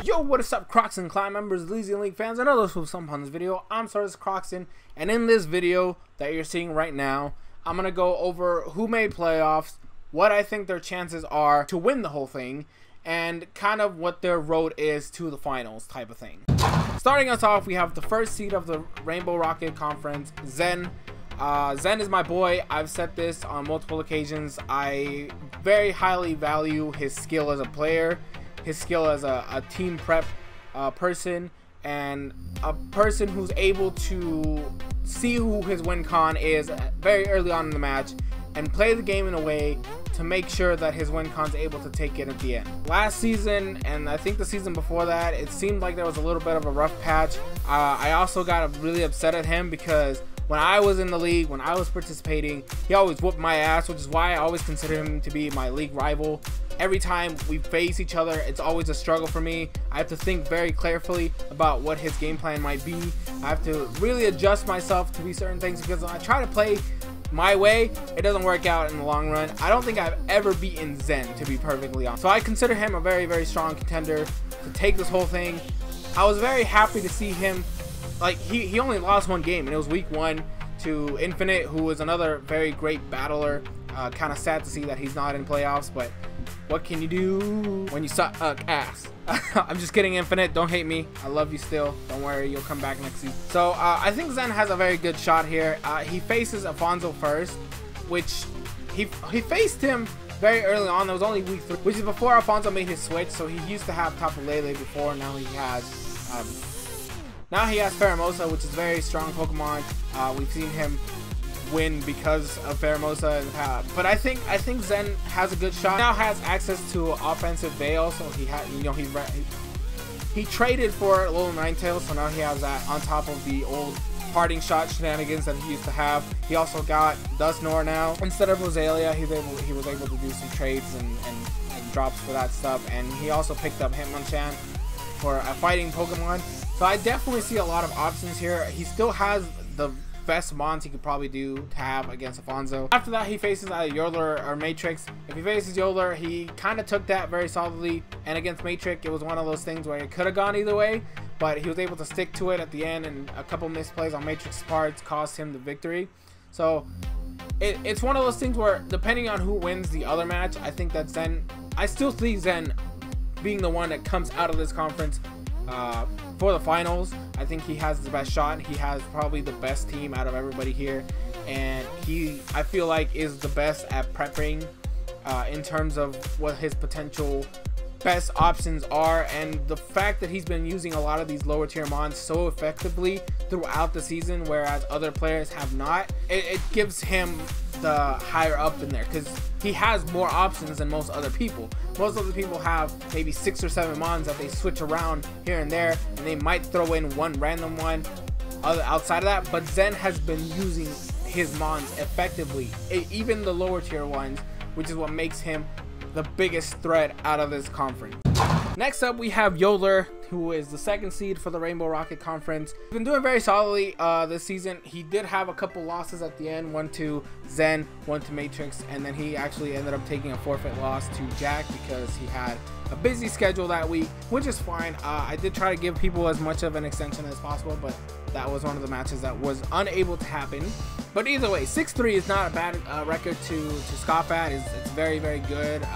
Yo, what is up, Crockxen clan members, Elysian League fans, and others who have some on this video. I'm SoresanCrockxen, and in this video that you're seeing right now, I'm going to go over who made playoffs, what I think their chances are to win the whole thing, and kind of what their road is to the finals type of thing. Starting us off, we have the first seed of the Rainbow Rocket Conference, Zen. Zen is my boy. I've said this on multiple occasions. I very highly value his skill as a player, his skill as a team prep person, and a person who's able to see who his win con is very early on in the match and play the game in a way to make sure that his win con's able to take it at the end. Last season, and I think the season before that, it seemed like there was a little bit of a rough patch. I also got really upset at him because when I was in the league, when I was participating, he always whooped my ass, which is why I always consider him to be my league rival. Every time we face each other, it's always a struggle for me. I have to think very carefully about what his game plan might be. I have to really adjust myself to be certain things because when I try to play my way, it doesn't work out in the long run. I don't think I've ever beaten Zen, to be perfectly honest. So I consider him a very, very strong contender to take this whole thing. I was very happy to see him. Like, he only lost one game, and it was week 1 to Infinite, who was another very great battler. Kind of sad to see that he's not in playoffs, but what can you do when you suck ass? I'm just kidding, Infinite. Don't hate me. I love you still. Don't worry, you'll come back next season. So I think Zen has a very good shot here. He faces Afonso first, which he faced him very early on. It was only week 3, which is before Afonso made his switch. So he used to have Tapu Lele before. Now he has Pheromosa, which is a very strong Pokemon. We've seen him win because of Pheromosa in the past. But I think Zen has a good shot. Now has access to offensive Veil, so he had, you know, he traded for Alolan Ninetales, so now he has that on top of the old parting shot shenanigans that he used to have. He also got Dusknoir now instead of Roselia. He was able to do some trades and drops for that stuff, and he also picked up Hitmonchan for a fighting Pokemon. So I definitely see a lot of options here. He still has the best mons he could probably do to have against Afonso. After that, he faces either Yolo or Matrix. If he faces Yolo, he kind of took that very solidly, and against Matrix, it was one of those things where it could have gone either way, but he was able to stick to it at the end, and a couple misplays on Matrix's parts cost him the victory. So it's one of those things where, depending on who wins the other match, I think that I still see Zen being the one that comes out of this conference for the finals. I think he has the best shot. He has probably the best team out of everybody here, and I feel like is the best at prepping in terms of what his potential best options are, and the fact that he's been using a lot of these lower tier mons so effectively throughout the season, whereas other players have not, it gives him the higher up in there because he has more options than most other people. Most other people have maybe 6 or 7 mons that they switch around here and there, and they might throw in one random one outside of that, but Zen has been using his mons effectively, even the lower tier ones, which is what makes him the biggest threat out of this conference. Next up, we have Yolo, who is the 2nd seed for the Rainbow Rocket Conference. He's been doing very solidly this season. He did have a couple losses at the end, one to Zen, one to Matrix, and then he actually ended up taking a forfeit loss to Jack because he had a busy schedule that week, which is fine. I did try to give people as much of an extension as possible, but that was one of the matches that was unable to happen. But either way, 6-3 is not a bad record to scoff at. It's very, very good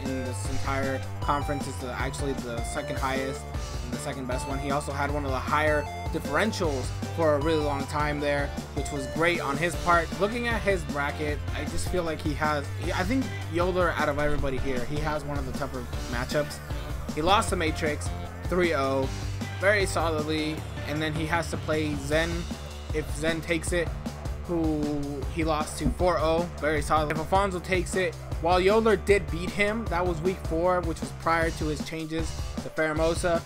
in this entire conference. It's actually the 2nd highest and the 2nd best one. He also had one of the higher differentials for a really long time there, which was great on his part. Looking at his bracket, I just feel like I think Yolo, out of everybody here, he has one of the tougher matchups. He lost to Matrix 3-0 very solidly, and then he has to play Zen. If Zen takes it, who he lost to 4-0, very solid. If Afonso takes it, while Yolo did beat him, that was week 4, which was prior to his changes to Pheromosa.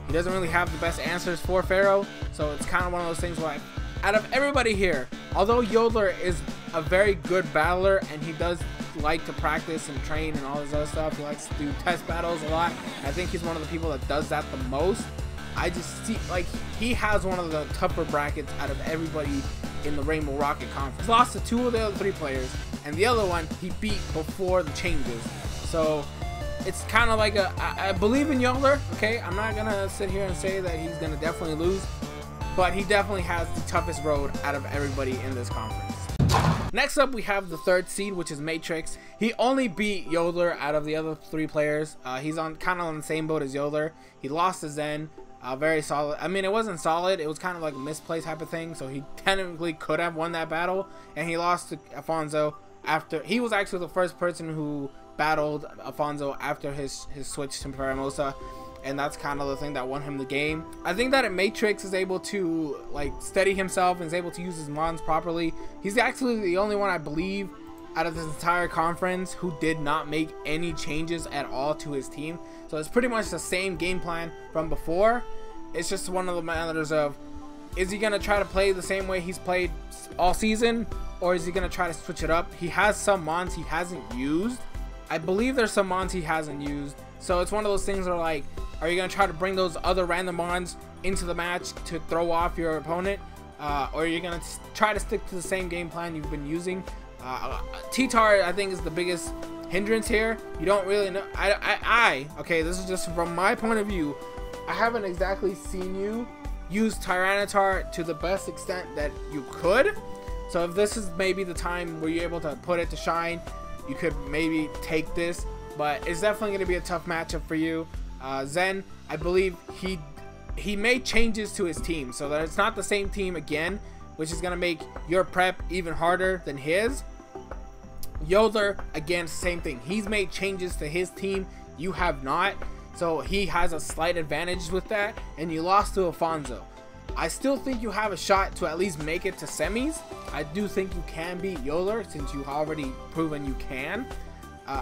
He doesn't really have the best answers for Pharaoh, so it's kind of one of those things where, out of everybody here, although Yolo is a very good battler and he does like to practice and train and all this other stuff, he likes to do test battles a lot. I think he's one of the people that does that the most. I just see, like, he has one of the tougher brackets out of everybody in the Rainbow Rocket Conference. He lost to 2 of the other 3 players, and the other one he beat before the changes. So it's kind of like I believe in Yolo. Okay, I'm not gonna sit here and say that he's gonna definitely lose, but he definitely has the toughest road out of everybody in this conference. Next up, we have the 3rd seed, which is Matrix. He only beat Yolo out of the other 3 players. He's kind of on the same boat as Yolo. He lost to Zen. Very solid. I mean, it wasn't solid. It was kind of like a misplaced type of thing. So he technically could have won that battle, and he lost to Afonso after he was actually the first person who battled Afonso after his switch to Paramosa. And that's kind of the thing that won him the game. I think that Matrix is able to like steady himself and is able to use his mons properly. He's actually the only one, I believe, out of this entire conference who did not make any changes at all to his team. So it's pretty much the same game plan from before. It's just one of the matters of, is he going to try to play the same way he's played all season, or is he going to try to switch it up? He has some mons he hasn't used. I believe there's some mons he hasn't used. So it's one of those things where, like, are you going to try to bring those other random mons into the match to throw off your opponent? Or are you going to try to stick to the same game plan you've been using? T-Tar, I think, is the biggest hindrance here. You don't really know. Okay, this is just from my point of view. I haven't exactly seen you use Tyranitar to the best extent that you could. So if this is maybe the time where you're able to put it to shine, you could maybe take this. But it's definitely going to be a tough matchup for you. Zen, I believe he made changes to his team so that it's not the same team again, which is going to make your prep even harder than his. Yolo, again, same thing. He's made changes to his team. You have not. So he has a slight advantage with that. And you lost to Afonso. I still think you have a shot to at least make it to semis. I do think you can beat Yolo since you've already proven you can.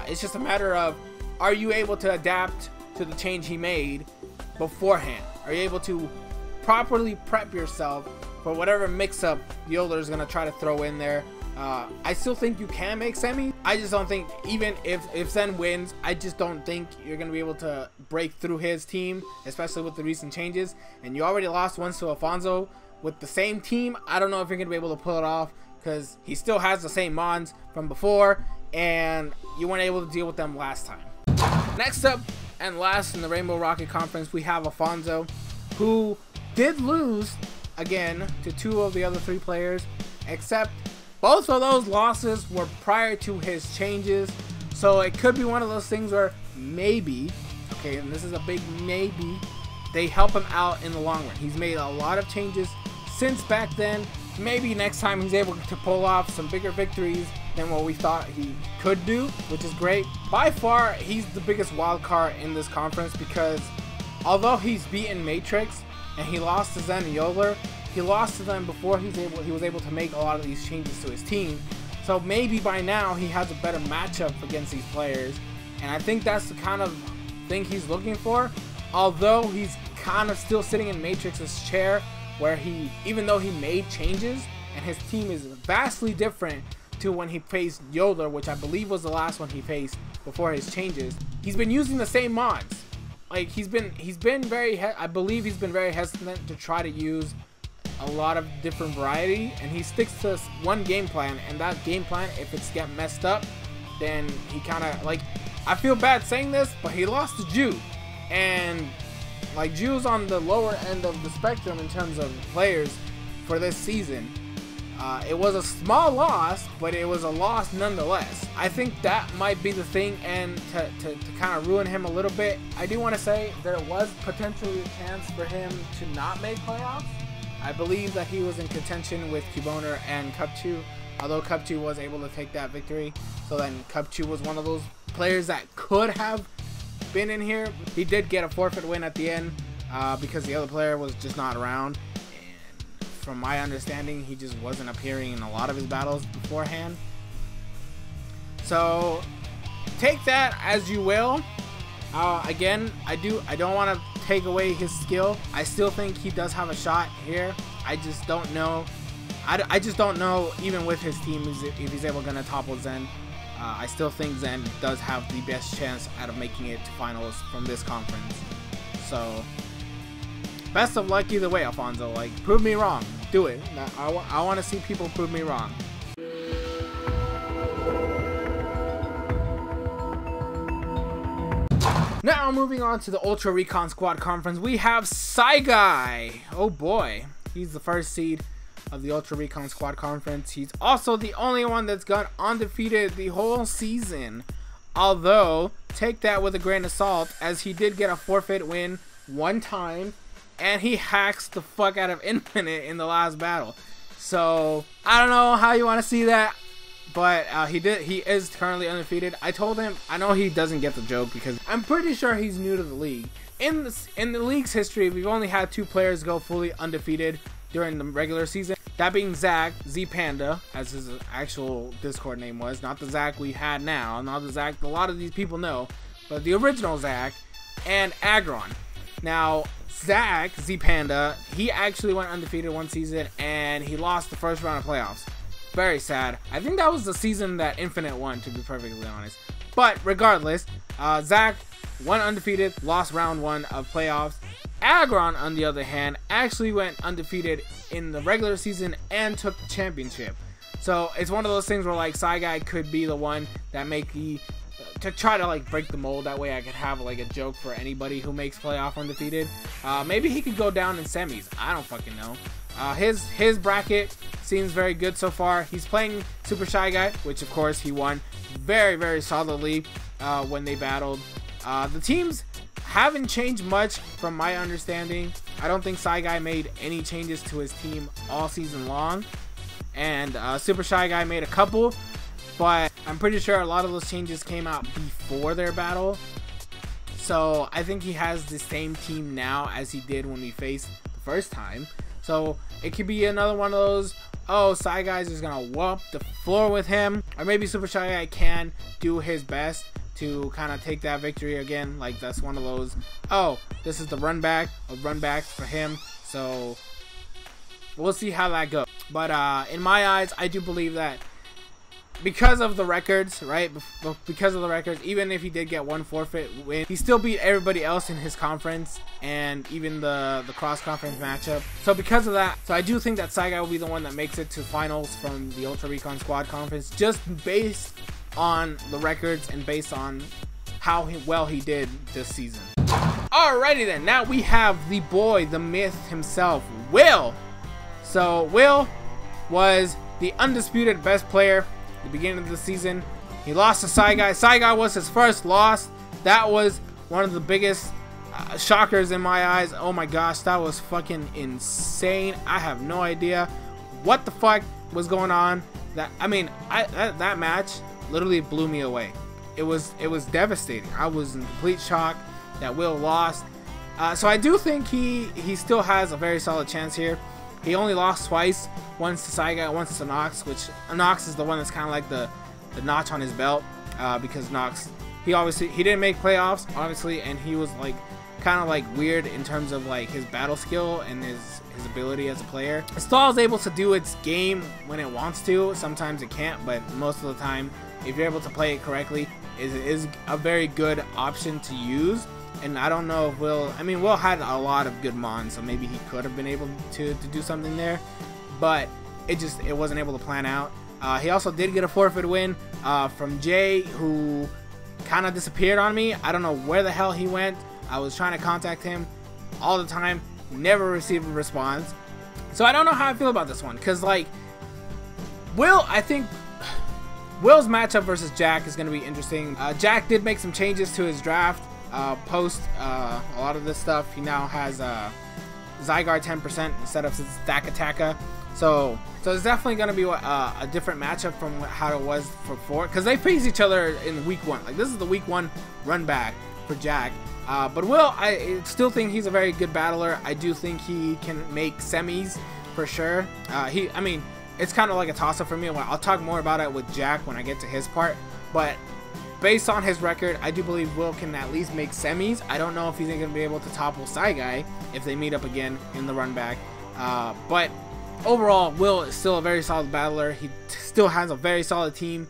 It's just a matter of, are you able to adapt to the change he made beforehand? Are you able to properly prep yourself for whatever mix-up Yolo is going to try to throw in there? I still think you can make semi. I just don't think, even if Zen wins, I just don't think you're going to be able to break through his team, especially with the recent changes. And you already lost once to Afonso with the same team. I don't know if you're going to be able to pull it off because he still has the same mons from before, and you weren't able to deal with them last time. Next up and last in the Rainbow Rocket Conference, we have Afonso, who did lose again to 2 of the other 3 players, except both of those losses were prior to his changes. So it could be one of those things where maybe, okay, and this is a big maybe, they help him out in the long run. He's made a lot of changes since back then. Maybe next time he's able to pull off some bigger victories than what we thought he could do, which is great. By far, he's the biggest wild card in this conference because although he's beaten Matrix and he lost to Zen and Yolo, he lost to them before he was able to make a lot of these changes to his team. So maybe by now he has a better matchup against these players, and I think that's the kind of thing he's looking for. Although he's kind of still sitting in Matrix's chair, where even though he made changes and his team is vastly different to when he faced Yolo, which I believe was the last one he faced before his changes, he's been using the same mods. Like he's been very I believe he's been very hesitant to try to use a lot of different variety, and he sticks to one game plan, and that game plan, if it's get messed up, then he kind of, like, I feel bad saying this, but he lost to Jew, and like Jew's on the lower end of the spectrum in terms of players for this season. It was a small loss, but it was a loss nonetheless. I think that might be the thing, and to kind of ruin him a little bit. I do want to say there was potentially a chance for him to not make playoffs. I believe that he was in contention with Cuboner and Cupchu, although Cupchu was able to take that victory. So then Cupchu was one of those players that could have been in here. He did get a forfeit win at the end because the other player was just not around. And from my understanding, he just wasn't appearing in a lot of his battles beforehand. So take that as you will. Again, I don't want to take away his skill. I still think he does have a shot here. I just don't know. I just don't know, even with his team, if he's able to topple Zen. I still think Zen does have the best chance out of making it to finals from this conference. So best of luck either way, Afonso. Like, prove me wrong. Do it. I want to see people prove me wrong. Now moving on to the Ultra Recon Squad Conference, we have Saiguy. Oh boy, he's the first seed of the Ultra Recon Squad Conference. He's also the only one that's gone undefeated the whole season. Although, take that with a grain of salt, as he did get a forfeit win one time, and he hacks the fuck out of Infinite in the last battle. So, I don't know how you want to see that, but he is currently undefeated. I told him, I know he doesn't get the joke because I'm pretty sure he's new to the league. In the league's history, we've only had 2 players go fully undefeated during the regular season. That being Zach, Z-Panda, as his actual Discord name was. Not the Zach we had now, not the Zach a lot of these people know, but the original Zach, and Agron. Now, Zach, Z-Panda, he actually went undefeated one season, and he lost the first round of playoffs. Very sad. I think that was the season that Infinite won, to be perfectly honest. But regardless, Zach went undefeated, lost round 1 of playoffs. Agron, on the other hand, actually went undefeated in the regular season and took the championship. So it's one of those things where like Saiguy could be the one that to try to like break the mold. That way I could have like a joke for anybody who makes playoff undefeated. Maybe he could go down in semis. I don't fucking know. His bracket seems very good so far. He's playing Super Shy Guy, which of course he won very, very solidly when they battled. The teams haven't changed much from my understanding. I don't think Saiguy made any changes to his team all season long, and Super Shy Guy made a couple, but I'm pretty sure a lot of those changes came out before their battle. So I think he has the same team now as he did when we faced the first time. So it could be another one of those, oh, Saiguy's is gonna whoop the floor with him, or maybe Super Shy Guy can do his best to kind of take that victory again. Like that's one of those, oh, this is the run back for him. So we'll see how that goes. But in my eyes, I do believe that because of the records, right? Because of the records, even if he did get one forfeit win, he still beat everybody else in his conference and even the cross-conference matchup. So because of that, so I do think that Saiguy will be the one that makes it to finals from the Ultra Recon Squad Conference, just based on the records and based on how well he did this season. Alrighty then, now we have the boy, the myth himself, Will. So Will was the undisputed best player at the beginning of the season. He lost to Saiguy. Saiguy was his first loss. That was one of the biggest shockers in my eyes. Oh my gosh, that was fucking insane. I have no idea what the fuck was going on. That match literally blew me away. It was devastating. I was in complete shock that Will lost. So I do think he still has a very solid chance here. He only lost twice, once to Saiguy, once to Nox, which Nox is the one that's kind of like the notch on his belt, because Nox, he didn't make playoffs, obviously, and he was like kind of like weird in terms of like his battle skill and his ability as a player. Stall is able to do its game when it wants to. Sometimes it can't, but most of the time, if you're able to play it correctly, it is a very good option to use. And I don't know if Will had a lot of good mons, so maybe he could have been able to do something there, but it wasn't able to plan out. He also did get a forfeit win from Jay, who kind of disappeared on me. I don't know where the hell he went. I was trying to contact him all the time, never received a response. So I don't know how I feel about this one, because like I think Will's matchup versus Jack is going to be interesting. Jack did make some changes to his draft post a lot of this stuff. He now has Zygarde 10% instead of his Stakataka. So it's definitely going to be a different matchup from how it was before, because they face each other in week 1. Like this is the week 1 run back for Jack. But Will, I still think he's a very good battler. I do think he can make semis for sure. It's kind of like a toss-up for me. I'll talk more about it with Jack when I get to his part. But based on his record, I do believe Will can at least make semis. I don't know if he's going to be able to topple Saiguy if they meet up again in the run back. But overall, Will is still a very solid battler. He still has a very solid team.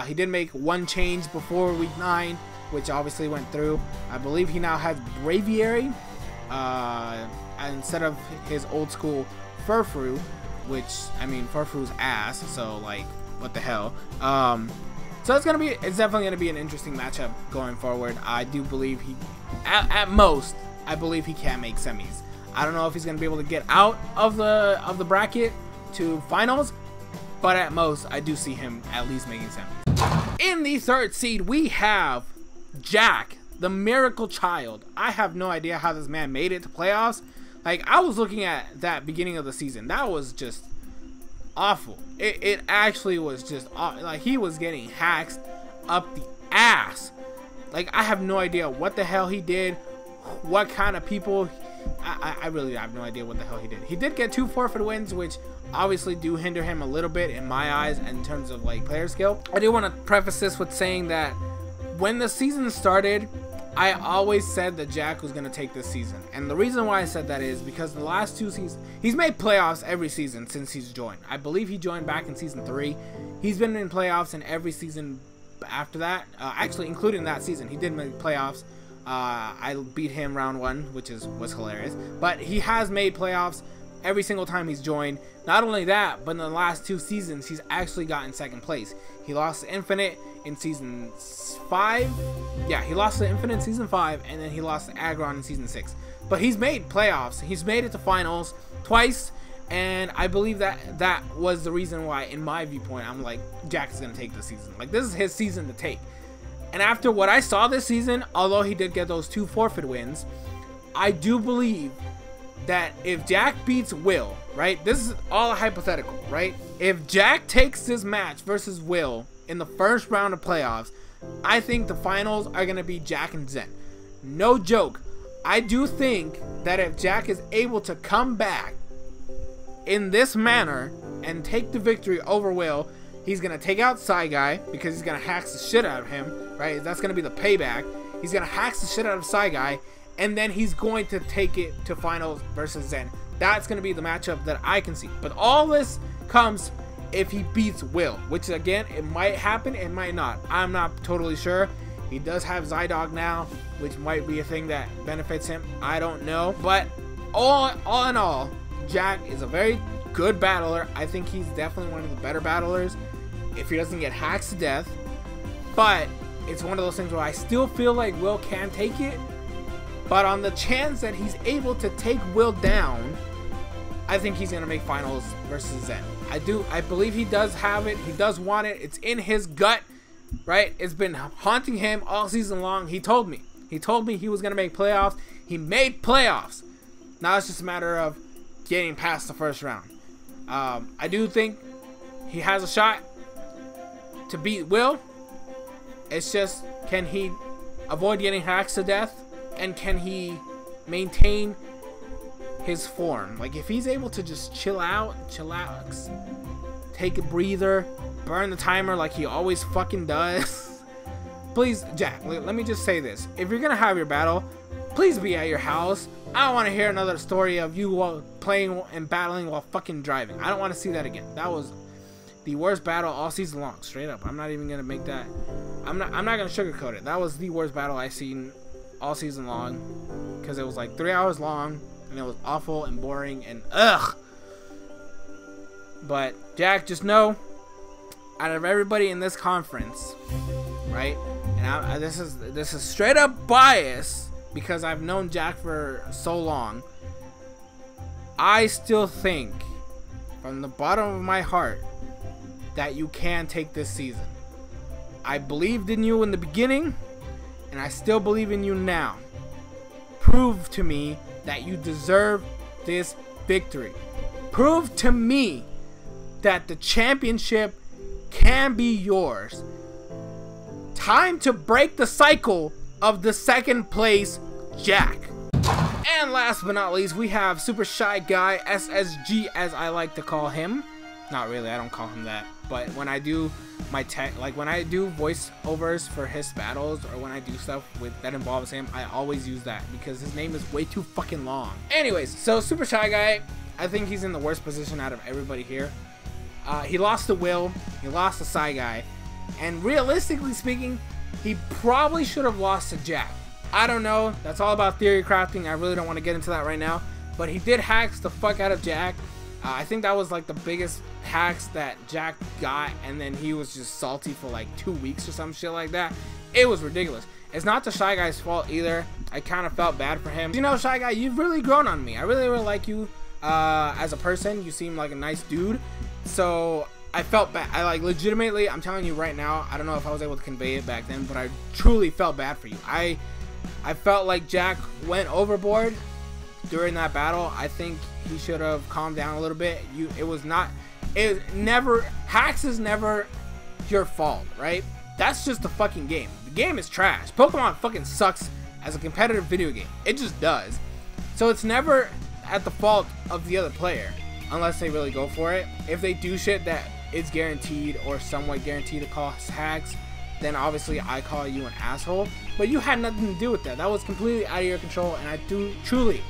He did make one change before week 9, which obviously went through. I believe he now has Braviary instead of his old school Furfrou, which, Furfrou's ass, so like, what the hell. So it's definitely gonna be an interesting matchup going forward. I do believe at most, I believe he can make semis. I don't know if he's gonna be able to get out of the bracket to finals, but at most, I do see him at least making semis. In the third seed, we have Jack, the miracle child. I have no idea how this man made it to playoffs. Like, I was looking at that beginning of the season. That was just awful. It actually was just like he was getting hacked up the ass. Like, I have no idea what the hell he did, what kind of people. I really have no idea what the hell he did. He did get 2 forfeit wins, which obviously do hinder him a little bit in my eyes in terms of like player skill. I do want to preface this with saying that when the season started, I always said that Jack was going to take this season. And the reason why I said that is because the last 2 seasons, he's made playoffs every season since he's joined. I believe he joined back in season 3. He's been in playoffs in every season after that, actually including that season. He did make playoffs. I beat him round 1, which was hilarious. But he has made playoffs every single time he's joined. Not only that, but in the last 2 seasons, he's actually gotten 2nd place. He lost to Infinite in season 5. Yeah, he lost to Infinite in season 5, and then he lost to Agron in season 6. But he's made playoffs. He's made it to finals twice, and I believe that was the reason why, in my viewpoint, I'm like, Jack is going to take this season. Like, this is his season to take. And after what I saw this season, although he did get those 2 forfeit wins, I do believe that if Jack beats Will, right? This is all hypothetical, right? If Jack takes this match versus Will in the first round of playoffs, I think the finals are going to be Jack and Zen. No joke. I do think that if Jack is able to come back in this manner and take the victory over Will, he's going to take out Saiguy because he's going to hack the shit out of him, right? That's going to be the payback. He's going to hack the shit out of Saiguy, and then he's going to take it to finals versus Zen. That's going to be the matchup that I can see. But all this comes if he beats Will, which again, it might happen, it might not. I'm not totally sure. He does have Zydog now, which might be a thing that benefits him. I don't know. But all in all, Jack is a very good battler. I think he's definitely one of the better battlers if he doesn't get hacked to death. But it's one of those things where I still feel like Will can take it. But on the chance that he's able to take Will down, I think he's going to make finals versus Zen. I believe he does have it. He does want it. It's in his gut, right? It's been haunting him all season long. He told me he was going to make playoffs. He made playoffs. Now it's just a matter of getting past the first round. I do think he has a shot to beat Will. It's just, can he avoid getting hacked to death? And can he maintain his form? Like, if he's able to just chillax, take a breather, burn the timer like he always fucking does. Please, Jack, let me just say this. If you're gonna have your battle, please be at your house. I don't want to hear another story of you while playing and battling while fucking driving. I don't want to see that again. That was the worst battle all season long, straight up. I'm not even gonna make that. I'm not gonna sugarcoat it. That was the worst battle I've seen all season long, because it was like 3 hours long and it was awful and boring and ugh. But Jack, just know, out of everybody in this conference, right? And this is straight up bias because I've known Jack for so long. I still think, from the bottom of my heart, that you can take this season. I believed in you in the beginning, and I still believe in you now. Prove to me that you deserve this victory. Prove to me that the championship can be yours. Time to break the cycle of the 2nd place Jack. And last but not least, we have Super Shy Guy, SSG as I like to call him. Not really, I don't call him that. But when I do when I do voiceovers for his battles, or when I do stuff that involves him, I always use that because his name is way too fucking long. Anyways, so Super Shy Guy, I think he's in the worst position out of everybody here. He lost to Will, he lost to Saiguy, and realistically speaking, he probably should have lost to Jack. I don't know, that's all about theory crafting. I really don't want to get into that right now, but he did hacks the fuck out of Jack. I think that was like the biggest hacks that Jack got, and then he was just salty for like 2 weeks or some shit like that. It was ridiculous. It's not the Shy Guy's fault either. I kind of felt bad for him. You know, Shy Guy, you've really grown on me. I really like you as a person. You seem like a nice dude. So I felt bad. I like legitimately, I'm telling you right now, I don't know if I was able to convey it back then, but I truly felt bad for you. I felt like Jack went overboard during that battle. I think he should have calmed down a little bit. Hacks is never your fault, right? That's just the fucking game. The game is trash. Pokemon fucking sucks as a competitive video game. It just does. So it's never at the fault of the other player, unless they really go for it. If they do shit that it's guaranteed or somewhat guaranteed to cause hacks, then obviously I call you an asshole. But you had nothing to do with that. That was completely out of your control, and I do truly,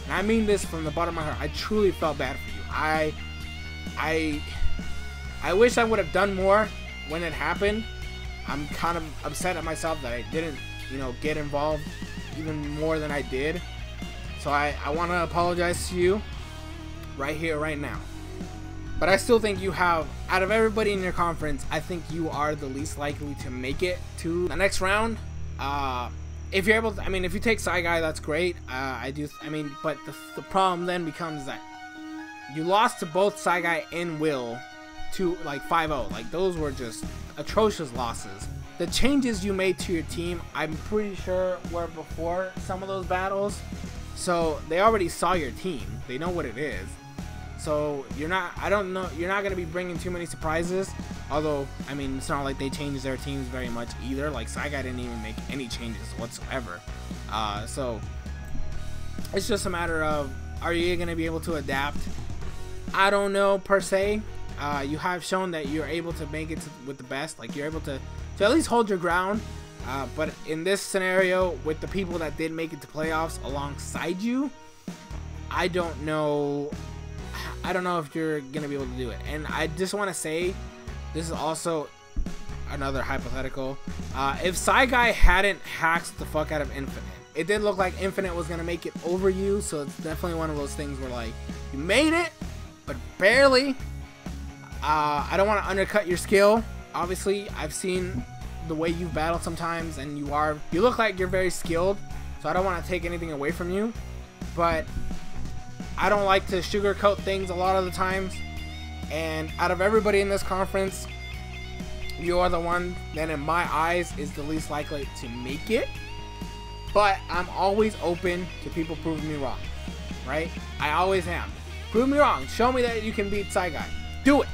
and I mean this from the bottom of my heart, I truly felt bad for you. I wish I would have done more when it happened. I'm kind of upset at myself that I didn't, you know, get involved even more than I did. So I want to apologize to you right here, right now. But I still think you have, out of everybody in your conference, I think you are the least likely to make it to the next round. If you're able to, I mean, if you take Saiguy, that's great. But the problem then becomes that you lost to both Saiguy and Will to like 5-0. Like, those were just atrocious losses. The changes you made to your team, I'm pretty sure were before some of those battles. So they already saw your team. They know what it is. So you're not going to be bringing too many surprises. Although, I mean, it's not like they changed their teams very much either. Like, Saiguy didn't even make any changes whatsoever. So it's just a matter of, are you going to be able to adapt? I don't know, per se. You have shown that you're able to make it with the best. Like, you're able to at least hold your ground. But in this scenario, with the people that did make it to playoffs alongside you, I don't know if you're gonna be able to do it. And I just want to say, this is also another hypothetical. If Saiguy hadn't hacked the fuck out of Infinite, it did look like Infinite was gonna make it over you. So it's definitely one of those things where, like, you made it, but barely. I don't want to undercut your skill. Obviously, I've seen the way you've battled sometimes, and you look like you're very skilled, so I don't want to take anything away from you, but I don't like to sugarcoat things a lot of the times. And out of everybody in this conference, you are the one that in my eyes is the least likely to make it. But I'm always open to people proving me wrong, right? I always am. Prove me wrong. Show me that you can beat Saiguy. Do it.